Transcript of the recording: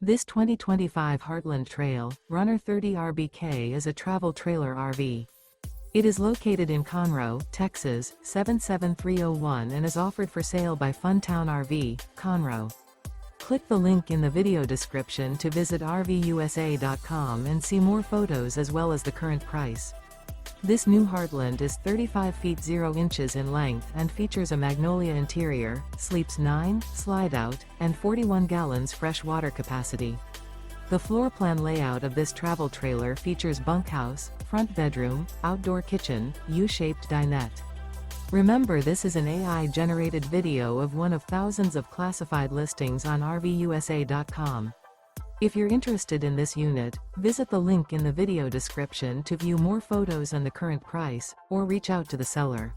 This 2025 Heartland Trail Runner 30 RBK is a travel trailer RV. It is located in Conroe, Texas, 77301 and is offered for sale by Funtown RV, Conroe. Click the link in the video description to visit RVUSA.com and see more photos as well as the current price. This new Heartland is 35 feet 0 inches in length and features a MAGNOLIA interior, sleeps 9, slide-out, and 41 gallons fresh water capacity. The floor plan layout of this travel trailer features bunkhouse, front bedroom, outdoor kitchen, U-shaped dinette. Remember, this is an AI-generated video of one of thousands of classified listings on RVUSA.com. If you're interested in this unit, visit the link in the video description to view more photos and the current price, or reach out to the seller.